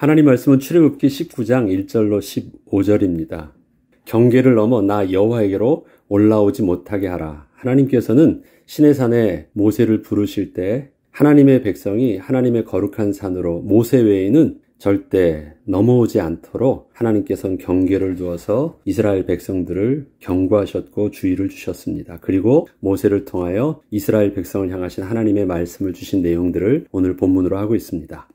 하나님 말씀은 출애굽기 19장 1절로 15절입니다. 경계를 넘어 나 여호와에게로 올라오지 못하게 하라. 하나님께서는 시내산에 모세를 부르실 때 하나님의 백성이 하나님의 거룩한 산으로 모세 외에는 절대 넘어오지 않도록 하나님께서는 경계를 두어서 이스라엘 백성들을 경고하셨고 주의를 주셨습니다. 그리고 모세를 통하여 이스라엘 백성을 향하신 하나님의 말씀을 주신 내용들을 오늘 본문으로 하고 있습니다.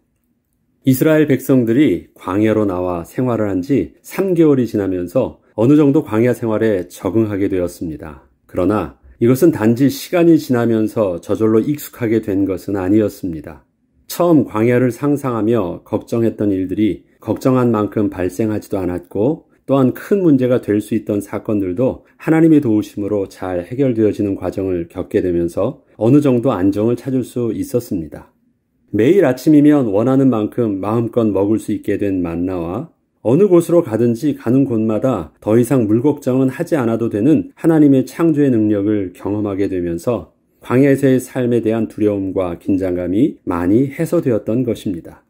이스라엘 백성들이 광야로 나와 생활을 한 지 3개월이 지나면서 어느 정도 광야 생활에 적응하게 되었습니다. 그러나 이것은 단지 시간이 지나면서 저절로 익숙하게 된 것은 아니었습니다. 처음 광야를 상상하며 걱정했던 일들이 걱정한 만큼 발생하지도 않았고 또한 큰 문제가 될 수 있던 사건들도 하나님의 도우심으로 잘 해결되어지는 과정을 겪게 되면서 어느 정도 안정을 찾을 수 있었습니다. 매일 아침이면 원하는 만큼 마음껏 먹을 수 있게 된 만나와 어느 곳으로 가든지 가는 곳마다 더 이상 물 걱정은 하지 않아도 되는 하나님의 창조의 능력을 경험하게 되면서 광야에서의 삶에 대한 두려움과 긴장감이 많이 해소되었던 것입니다.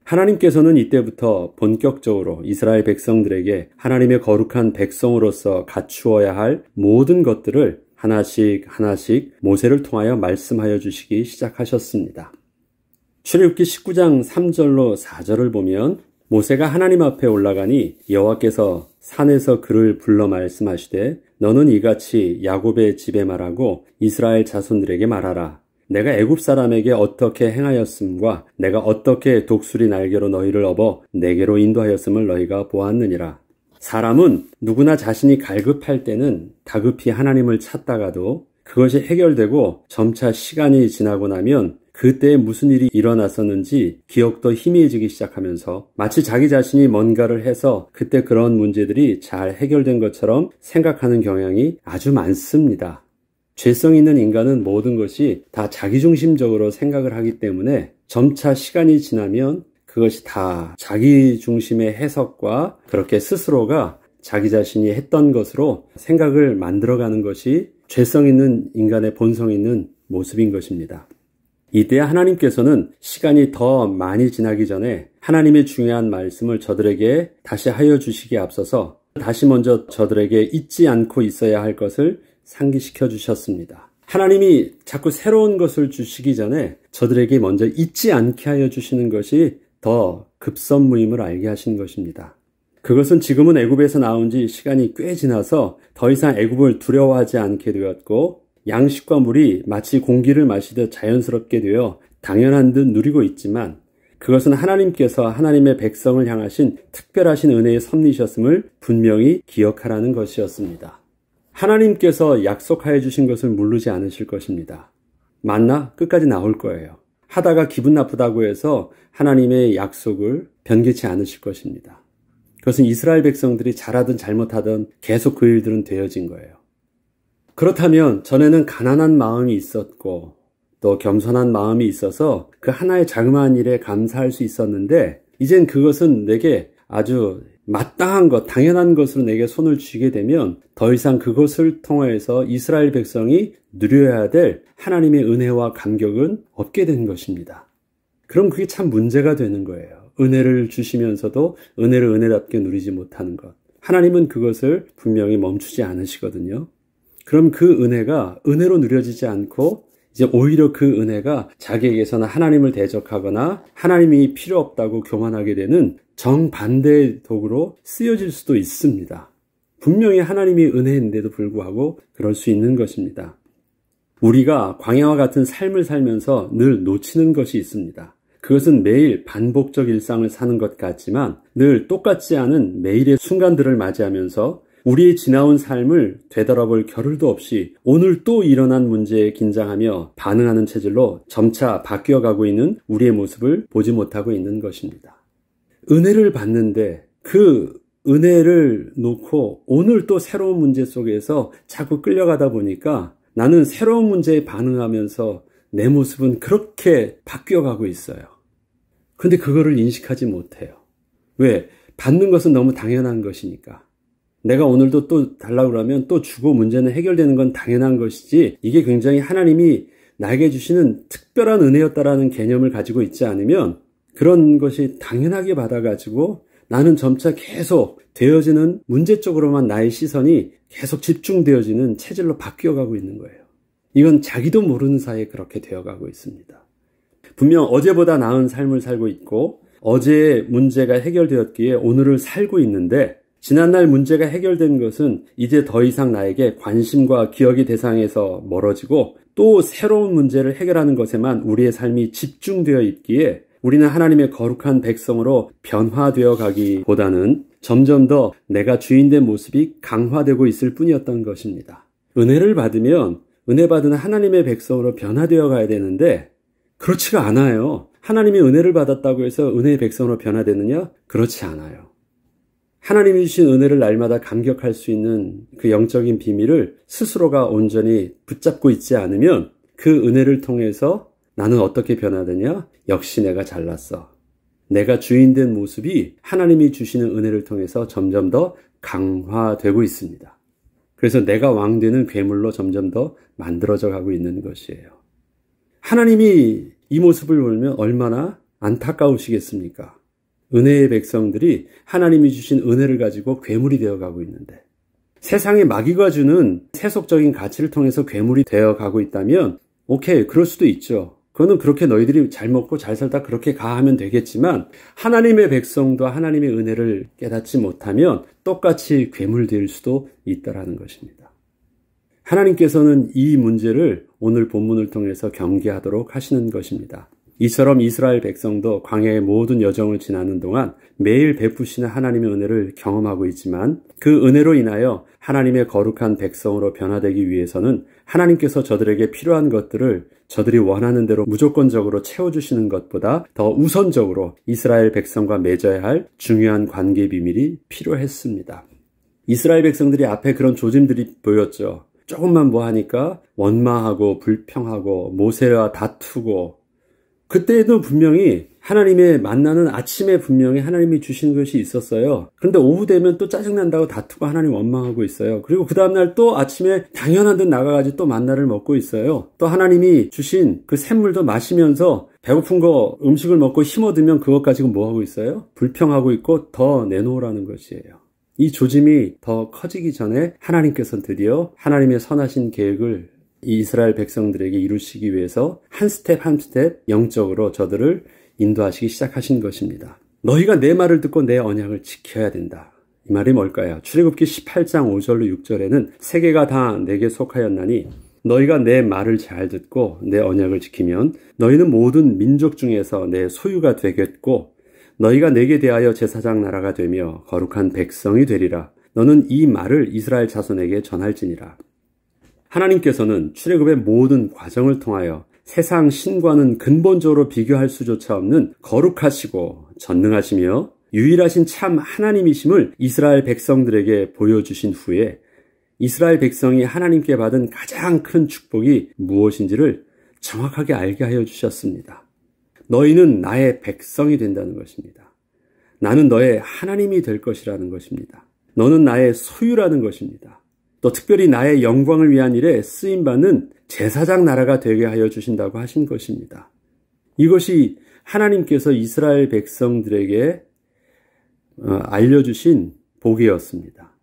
하나님께서는 이때부터 본격적으로 이스라엘 백성들에게 하나님의 거룩한 백성으로서 갖추어야 할 모든 것들을 하나씩 하나씩 모세를 통하여 말씀하여 주시기 시작하셨습니다. 출애굽기 19장 3절로 4절을 보면 모세가 하나님 앞에 올라가니 여호와께서 산에서 그를 불러 말씀하시되 너는 이같이 야곱의 집에 말하고 이스라엘 자손들에게 말하라. 내가 애굽 사람에게 어떻게 행하였음과 내가 어떻게 독수리 날개로 너희를 업어 내게로 인도하였음을 너희가 보았느니라. 사람은 누구나 자신이 갈급할 때는 다급히 하나님을 찾다가도 그것이 해결되고 점차 시간이 지나고 나면 그때 무슨 일이 일어났었는지 기억도 희미해지기 시작하면서 마치 자기 자신이 뭔가를 해서 그때 그런 문제들이 잘 해결된 것처럼 생각하는 경향이 아주 많습니다. 죄성 있는 인간은 모든 것이 다 자기중심적으로 생각을 하기 때문에 점차 시간이 지나면 그것이 다 자기 중심의 해석과 그렇게 스스로가 자기 자신이 했던 것으로 생각을 만들어가는 것이 죄성 있는 인간의 본성 있는 모습인 것입니다. 이때 하나님께서는 시간이 더 많이 지나기 전에 하나님의 중요한 말씀을 저들에게 다시 하여 주시기에 앞서서 다시 먼저 저들에게 잊지 않고 있어야 할 것을 상기시켜 주셨습니다. 하나님이 자꾸 새로운 것을 주시기 전에 저들에게 먼저 잊지 않게 하여 주시는 것이 더 급선무임을 알게 하신 것입니다. 그것은 지금은 애굽에서 나온 지 시간이 꽤 지나서 더 이상 애굽을 두려워하지 않게 되었고 양식과 물이 마치 공기를 마시듯 자연스럽게 되어 당연한 듯 누리고 있지만 그것은 하나님께서 하나님의 백성을 향하신 특별하신 은혜의 섭리셨음을 분명히 기억하라는 것이었습니다. 하나님께서 약속하여 주신 것을 모르지 않으실 것입니다. 만나 끝까지 나올 거예요. 하다가 기분 나쁘다고 해서 하나님의 약속을 변개치 않으실 것입니다. 그것은 이스라엘 백성들이 잘하든 잘못하든 계속 그 일들은 되어진 거예요. 그렇다면 전에는 가난한 마음이 있었고 또 겸손한 마음이 있어서 그 하나의 자그마한 일에 감사할 수 있었는데 이젠 그것은 내게 아주 마땅한 것, 당연한 것으로 내게 손을 쥐게 되면 더 이상 그것을 통해서 이스라엘 백성이 누려야 될 하나님의 은혜와 감격은 없게 된 것입니다. 그럼 그게 참 문제가 되는 거예요. 은혜를 주시면서도 은혜를 은혜답게 누리지 못하는 것. 하나님은 그것을 분명히 멈추지 않으시거든요. 그럼 그 은혜가 은혜로 누려지지 않고 이제 오히려 그 은혜가 자기에게서는 하나님을 대적하거나 하나님이 필요 없다고 교만하게 되는 정반대의 도구로 쓰여질 수도 있습니다. 분명히 하나님이 은혜인데도 불구하고 그럴 수 있는 것입니다. 우리가 광야와 같은 삶을 살면서 늘 놓치는 것이 있습니다. 그것은 매일 반복적 일상을 사는 것 같지만 늘 똑같지 않은 매일의 순간들을 맞이하면서 우리의 지나온 삶을 되돌아볼 겨를도 없이 오늘 또 일어난 문제에 긴장하며 반응하는 체질로 점차 바뀌어가고 있는 우리의 모습을 보지 못하고 있는 것입니다. 은혜를 받는데 그 은혜를 놓고 오늘 또 새로운 문제 속에서 자꾸 끌려가다 보니까 나는 새로운 문제에 반응하면서 내 모습은 그렇게 바뀌어가고 있어요. 근데 그거를 인식하지 못해요. 왜? 받는 것은 너무 당연한 것이니까. 내가 오늘도 또 달라고 그러면 또 주고 문제는 해결되는 건 당연한 것이지 이게 굉장히 하나님이 나에게 주시는 특별한 은혜였다라는 개념을 가지고 있지 않으면 그런 것이 당연하게 받아가지고 나는 점차 계속 되어지는 문제 쪽으로만 나의 시선이 계속 집중되어지는 체질로 바뀌어가고 있는 거예요. 이건 자기도 모르는 사이에 그렇게 되어가고 있습니다. 분명 어제보다 나은 삶을 살고 있고 어제의 문제가 해결되었기에 오늘을 살고 있는데 지난날 문제가 해결된 것은 이제 더 이상 나에게 관심과 기억의 대상에서 멀어지고 또 새로운 문제를 해결하는 것에만 우리의 삶이 집중되어 있기에 우리는 하나님의 거룩한 백성으로 변화되어 가기보다는 점점 더 내가 주인된 모습이 강화되고 있을 뿐이었던 것입니다. 은혜를 받으면 은혜 받은 하나님의 백성으로 변화되어 가야 되는데 그렇지가 않아요. 하나님이 은혜를 받았다고 해서 은혜의 백성으로 변화되느냐? 그렇지 않아요. 하나님이 주신 은혜를 날마다 감격할 수 있는 그 영적인 비밀을 스스로가 온전히 붙잡고 있지 않으면 그 은혜를 통해서 나는 어떻게 변화되냐? 역시 내가 잘났어. 내가 주인된 모습이 하나님이 주시는 은혜를 통해서 점점 더 강화되고 있습니다. 그래서 내가 왕되는 괴물로 점점 더 만들어져 가고 있는 것이에요. 하나님이 이 모습을 보면 얼마나 안타까우시겠습니까? 은혜의 백성들이 하나님이 주신 은혜를 가지고 괴물이 되어가고 있는데 세상의 마귀가 주는 세속적인 가치를 통해서 괴물이 되어가고 있다면 오케이, 그럴 수도 있죠. 그거는 그렇게 너희들이 잘 먹고 잘 살다 그렇게 가하면 되겠지만 하나님의 백성도 하나님의 은혜를 깨닫지 못하면 똑같이 괴물 될 수도 있다라는 것입니다. 하나님께서는 이 문제를 오늘 본문을 통해서 경계하도록 하시는 것입니다. 이처럼 이스라엘 백성도 광야의 모든 여정을 지나는 동안 매일 베푸시는 하나님의 은혜를 경험하고 있지만 그 은혜로 인하여 하나님의 거룩한 백성으로 변화되기 위해서는 하나님께서 저들에게 필요한 것들을 저들이 원하는 대로 무조건적으로 채워주시는 것보다 더 우선적으로 이스라엘 백성과 맺어야 할 중요한 관계 비밀이 필요했습니다. 이스라엘 백성들이 앞에 그런 조짐들이 보였죠. 조금만 뭐 하니까 원망하고 불평하고 모세와 다투고 그때에도 분명히 하나님의 만나는 아침에 분명히 하나님이 주시는 것이 있었어요. 그런데 오후 되면 또 짜증난다고 다투고 하나님 원망하고 있어요. 그리고 그 다음날 또 아침에 당연한 듯 나가가지고 또 만나를 먹고 있어요. 또 하나님이 주신 그 샘물도 마시면서 배고픈 거 음식을 먹고 힘 얻으면 그것 가지고 뭐 하고 있어요? 불평하고 있고 더 내놓으라는 것이에요. 이 조짐이 더 커지기 전에 하나님께서는 드디어 하나님의 선하신 계획을 이 이스라엘 백성들에게 이루시기 위해서 한 스텝 한 스텝 영적으로 저들을 인도하시기 시작하신 것입니다. 너희가 내 말을 듣고 내 언약을 지켜야 된다. 이 말이 뭘까요? 출애굽기 18장 5절로 6절에는 세계가 다 내게 속하였나니 너희가 내 말을 잘 듣고 내 언약을 지키면 너희는 모든 민족 중에서 내 소유가 되겠고 너희가 내게 대하여 제사장 나라가 되며 거룩한 백성이 되리라. 너는 이 말을 이스라엘 자손에게 전할지니라. 하나님께서는 출애굽의 모든 과정을 통하여 세상 신과는 근본적으로 비교할 수조차 없는 거룩하시고 전능하시며 유일하신 참 하나님이심을 이스라엘 백성들에게 보여주신 후에 이스라엘 백성이 하나님께 받은 가장 큰 축복이 무엇인지를 정확하게 알게 하여 주셨습니다. 너희는 나의 백성이 된다는 것입니다. 나는 너의 하나님이 될 것이라는 것입니다. 너는 나의 소유라는 것입니다. 또 특별히 나의 영광을 위한 일에 쓰임받는 제사장 나라가 되게 하여 주신다고 하신 것입니다. 이것이 하나님께서 이스라엘 백성들에게 알려주신 복이었습니다.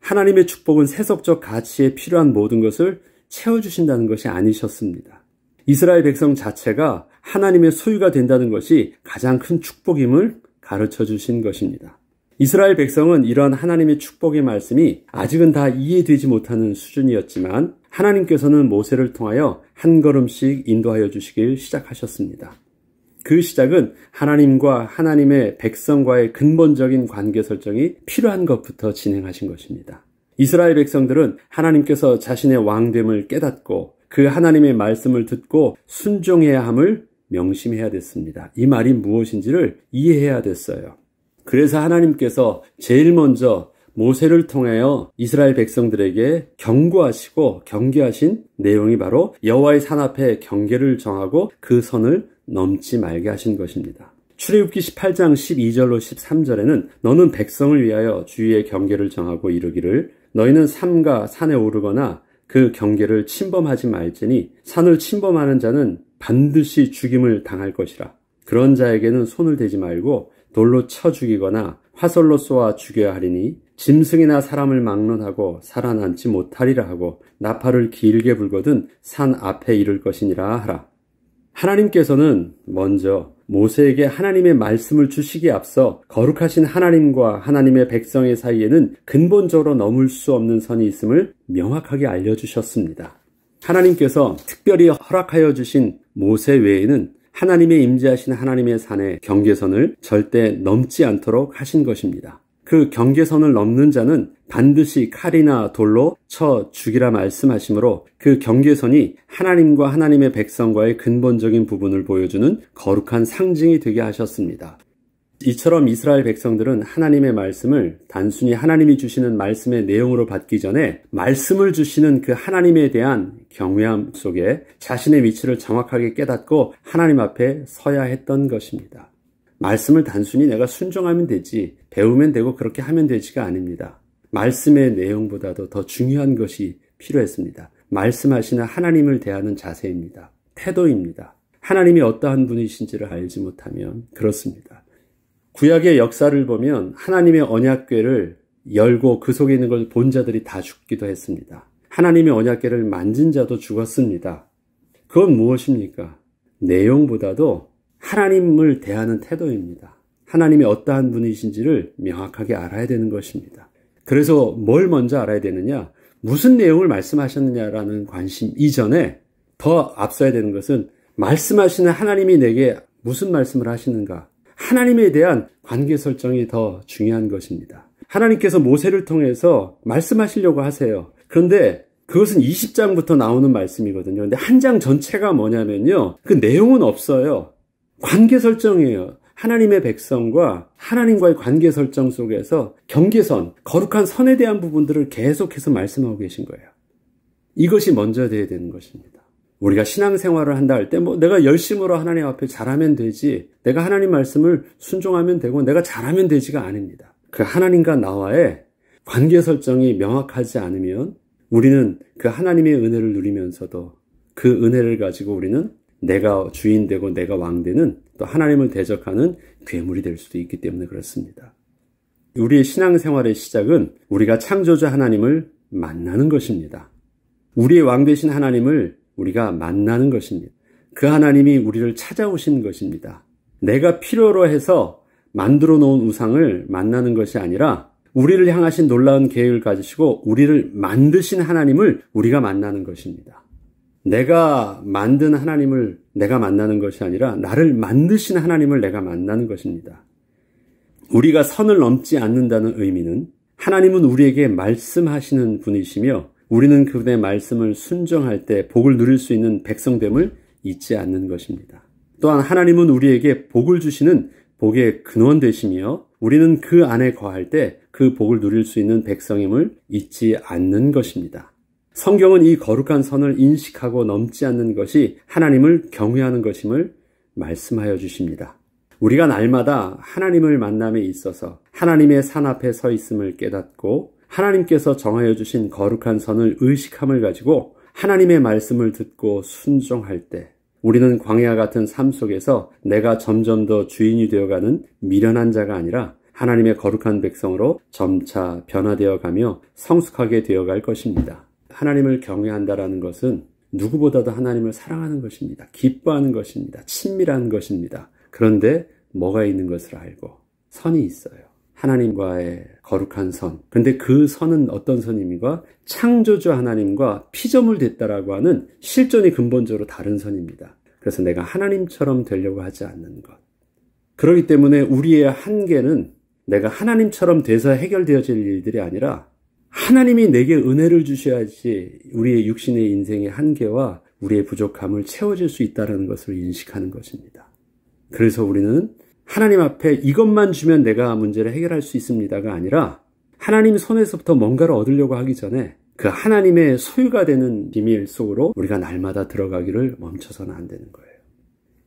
하나님의 축복은 세속적 가치에 필요한 모든 것을 채워주신다는 것이 아니셨습니다. 이스라엘 백성 자체가 하나님의 소유가 된다는 것이 가장 큰 축복임을 가르쳐 주신 것입니다. 이스라엘 백성은 이러한 하나님의 축복의 말씀이 아직은 다 이해되지 못하는 수준이었지만 하나님께서는 모세를 통하여 한 걸음씩 인도하여 주시길 시작하셨습니다. 그 시작은 하나님과 하나님의 백성과의 근본적인 관계 설정이 필요한 것부터 진행하신 것입니다. 이스라엘 백성들은 하나님께서 자신의 왕됨을 깨닫고 그 하나님의 말씀을 듣고 순종해야 함을 명심해야 됐습니다. 이 말이 무엇인지를 이해해야 됐어요. 그래서 하나님께서 제일 먼저 모세를 통하여 이스라엘 백성들에게 경고하시고 경계하신 내용이 바로 여호와의 산 앞에 경계를 정하고 그 선을 넘지 말게 하신 것입니다. 출애굽기 18장 12절로 13절에는 너는 백성을 위하여 주위의 경계를 정하고 이르기를 너희는 산과 산에 오르거나 그 경계를 침범하지 말지니 산을 침범하는 자는 반드시 죽임을 당할 것이라. 그런 자에게는 손을 대지 말고 돌로 쳐 죽이거나 화살로 쏘아 죽여야 하리니 짐승이나 사람을 막론하고 살아남지 못하리라 하고 나팔을 길게 불거든 산 앞에 이를 것이니라 하라. 하나님께서는 먼저 모세에게 하나님의 말씀을 주시기에 앞서 거룩하신 하나님과 하나님의 백성의 사이에는 근본적으로 넘을 수 없는 선이 있음을 명확하게 알려주셨습니다. 하나님께서 특별히 허락하여 주신 모세 외에는 하나님의 임재하신 하나님의 산의 경계선을 절대 넘지 않도록 하신 것입니다. 그 경계선을 넘는 자는 반드시 칼이나 돌로 쳐 죽이라 말씀하시므로 그 경계선이 하나님과 하나님의 백성과의 근본적인 부분을 보여주는 거룩한 상징이 되게 하셨습니다. 이처럼 이스라엘 백성들은 하나님의 말씀을 단순히 하나님이 주시는 말씀의 내용으로 받기 전에 말씀을 주시는 그 하나님에 대한 경외함 속에 자신의 위치를 정확하게 깨닫고 하나님 앞에 서야 했던 것입니다. 말씀을 단순히 내가 순종하면 되지, 배우면 되고 그렇게 하면 되지가 아닙니다. 말씀의 내용보다도 더 중요한 것이 필요했습니다. 말씀하시는 하나님을 대하는 자세입니다. 태도입니다. 하나님이 어떠한 분이신지를 알지 못하면 그렇습니다. 구약의 역사를 보면 하나님의 언약궤를 열고 그 속에 있는 걸 본 자들이 다 죽기도 했습니다. 하나님의 언약궤를 만진 자도 죽었습니다. 그건 무엇입니까? 내용보다도 하나님을 대하는 태도입니다. 하나님이 어떠한 분이신지를 명확하게 알아야 되는 것입니다. 그래서 뭘 먼저 알아야 되느냐? 무슨 내용을 말씀하셨느냐라는 관심 이전에 더 앞서야 되는 것은 말씀하시는 하나님이 내게 무슨 말씀을 하시는가? 하나님에 대한 관계 설정이 더 중요한 것입니다. 하나님께서 모세를 통해서 말씀하시려고 하세요. 그런데 그것은 20장부터 나오는 말씀이거든요. 그런데 한 장 전체가 뭐냐면요. 그 내용은 없어요. 관계 설정이에요. 하나님의 백성과 하나님과의 관계 설정 속에서 경계선, 거룩한 선에 대한 부분들을 계속해서 말씀하고 계신 거예요. 이것이 먼저 돼야 되는 것입니다. 우리가 신앙생활을 한다 할 때 내가 열심으로 하나님 앞에 잘하면 되지, 내가 하나님 말씀을 순종하면 되고 내가 잘하면 되지가 아닙니다. 그 하나님과 나와의 관계 설정이 명확하지 않으면 우리는 그 하나님의 은혜를 누리면서도 그 은혜를 가지고 우리는 내가 주인 되고 내가 왕 되는 또 하나님을 대적하는 괴물이 될 수도 있기 때문에 그렇습니다. 우리의 신앙생활의 시작은 우리가 창조주 하나님을 만나는 것입니다. 우리의 왕 되신 하나님을 우리가 만나는 것입니다. 그 하나님이 우리를 찾아오신 것입니다. 내가 필요로 해서 만들어 놓은 우상을 만나는 것이 아니라 우리를 향하신 놀라운 계획을 가지시고 우리를 만드신 하나님을 우리가 만나는 것입니다. 내가 만든 하나님을 내가 만나는 것이 아니라 나를 만드신 하나님을 내가 만나는 것입니다. 우리가 선을 넘지 않는다는 의미는 하나님은 우리에게 말씀하시는 분이시며 우리는 그분의 말씀을 순종할 때 복을 누릴 수 있는 백성됨을 잊지 않는 것입니다. 또한 하나님은 우리에게 복을 주시는 복의 근원 되시며 우리는 그 안에 거할 때 그 복을 누릴 수 있는 백성임을 잊지 않는 것입니다. 성경은 이 거룩한 선을 인식하고 넘지 않는 것이 하나님을 경외하는 것임을 말씀하여 주십니다. 우리가 날마다 하나님을 만남에 있어서 하나님의 산 앞에 서 있음을 깨닫고 하나님께서 정하여 주신 거룩한 선을 의식함을 가지고 하나님의 말씀을 듣고 순종할 때 우리는 광야 같은 삶 속에서 내가 점점 더 주인이 되어가는 미련한 자가 아니라 하나님의 거룩한 백성으로 점차 변화되어 가며 성숙하게 되어갈 것입니다. 하나님을 경외한다라는 것은 누구보다도 하나님을 사랑하는 것입니다. 기뻐하는 것입니다. 친밀한 것입니다. 그런데 뭐가 있는 것을 알고 선이 있어요. 하나님과의 거룩한 선. 근데 그 선은 어떤 선입니까? 창조주 하나님과 피조물 됐다라고 하는 실존이 근본적으로 다른 선입니다. 그래서 내가 하나님처럼 되려고 하지 않는 것. 그렇기 때문에 우리의 한계는 내가 하나님처럼 돼서 해결되어질 일들이 아니라 하나님이 내게 은혜를 주셔야지 우리의 육신의 인생의 한계와 우리의 부족함을 채워질 수 있다는 것을 인식하는 것입니다. 그래서 우리는 하나님 앞에 이것만 주면 내가 문제를 해결할 수 있습니다가 아니라 하나님 손에서부터 뭔가를 얻으려고 하기 전에 그 하나님의 소유가 되는 비밀 속으로 우리가 날마다 들어가기를 멈춰서는 안 되는 거예요.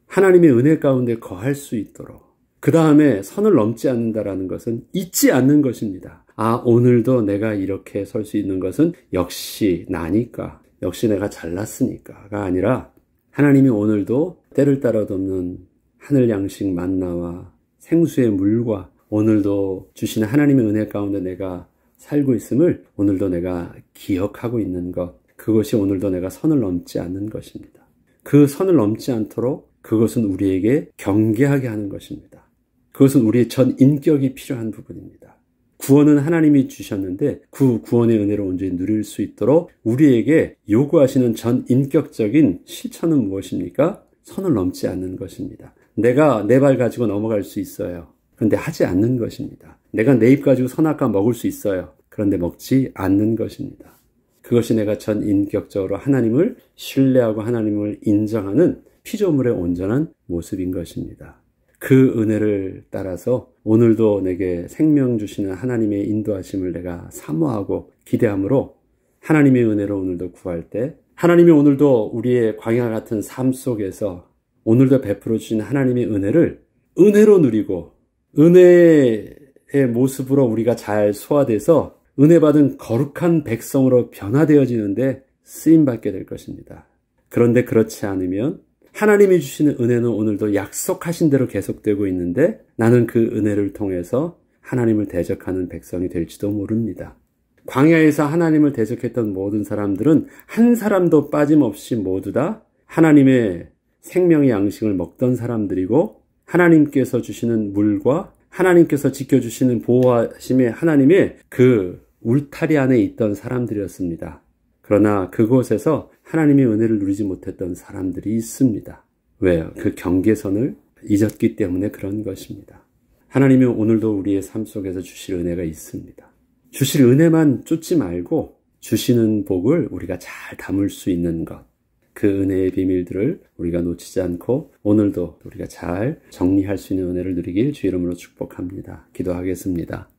하나님의 은혜 가운데 거할 수 있도록 그 다음에 선을 넘지 않는다라는 것은 잊지 않는 것입니다. 오늘도 내가 이렇게 설 수 있는 것은 역시 나니까, 역시 내가 잘났으니까가 아니라 하나님이 오늘도 때를 따라 덮는 하늘 양식 만나와 생수의 물과 오늘도 주시는 하나님의 은혜 가운데 내가 살고 있음을 오늘도 내가 기억하고 있는 것, 그것이 오늘도 내가 선을 넘지 않는 것입니다. 그 선을 넘지 않도록 그것은 우리에게 경계하게 하는 것입니다. 그것은 우리의 전 인격이 필요한 부분입니다. 구원은 하나님이 주셨는데 그 구원의 은혜를 온전히 누릴 수 있도록 우리에게 요구하시는 전 인격적인 실천은 무엇입니까? 선을 넘지 않는 것입니다. 내가 내 발 가지고 넘어갈 수 있어요. 그런데 하지 않는 것입니다. 내가 내 입 가지고 선악과 먹을 수 있어요. 그런데 먹지 않는 것입니다. 그것이 내가 전 인격적으로 하나님을 신뢰하고 하나님을 인정하는 피조물의 온전한 모습인 것입니다. 그 은혜를 따라서 오늘도 내게 생명 주시는 하나님의 인도하심을 내가 사모하고 기대함으로 하나님의 은혜로 오늘도 구할 때 하나님이 오늘도 우리의 광야 같은 삶 속에서 오늘도 베풀어 주신 하나님의 은혜를 은혜로 누리고 은혜의 모습으로 우리가 잘 소화돼서 은혜 받은 거룩한 백성으로 변화되어지는데 쓰임받게 될 것입니다. 그런데 그렇지 않으면 하나님이 주시는 은혜는 오늘도 약속하신 대로 계속되고 있는데 나는 그 은혜를 통해서 하나님을 대적하는 백성이 될지도 모릅니다. 광야에서 하나님을 대적했던 모든 사람들은 한 사람도 빠짐없이 모두 다 하나님의 생명의 양식을 먹던 사람들이고 하나님께서 주시는 물과 하나님께서 지켜주시는 보호하심의 하나님의 그 울타리 안에 있던 사람들이었습니다. 그러나 그곳에서 하나님의 은혜를 누리지 못했던 사람들이 있습니다. 왜요? 그 경계선을 잊었기 때문에 그런 것입니다. 하나님은 오늘도 우리의 삶 속에서 주실 은혜가 있습니다. 주실 은혜만 쫓지 말고 주시는 복을 우리가 잘 담을 수 있는 것, 그 은혜의 비밀들을 우리가 놓치지 않고 오늘도 우리가 잘 정리할 수 있는 은혜를 누리길 주 이름으로 축복합니다. 기도하겠습니다.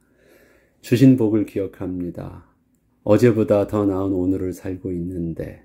주신 복을 기억합니다. 어제보다 더 나은 오늘을 살고 있는데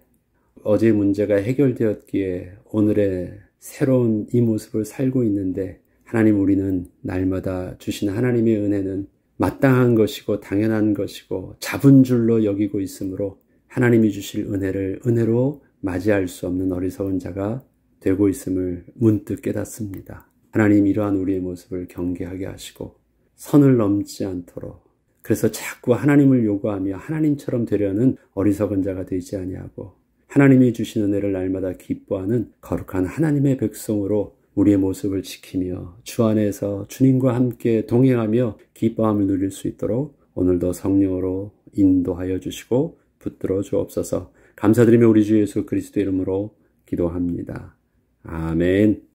어제의 문제가 해결되었기에 오늘의 새로운 이 모습을 살고 있는데 하나님, 우리는 날마다 주신 하나님의 은혜는 마땅한 것이고 당연한 것이고 잡은 줄로 여기고 있으므로 하나님이 주실 은혜를 은혜로 맞이할 수 없는 어리석은 자가 되고 있음을 문득 깨닫습니다. 하나님, 이러한 우리의 모습을 경계하게 하시고 선을 넘지 않도록, 그래서 자꾸 하나님을 요구하며 하나님처럼 되려는 어리석은 자가 되지 아니하고 하나님이 주신 은혜를 날마다 기뻐하는 거룩한 하나님의 백성으로 우리의 모습을 지키며 주 안에서 주님과 함께 동행하며 기뻐함을 누릴 수 있도록 오늘도 성령으로 인도하여 주시고 붙들어 주옵소서. 감사드리며 우리 주 예수 그리스도 이름으로 기도합니다. 아멘.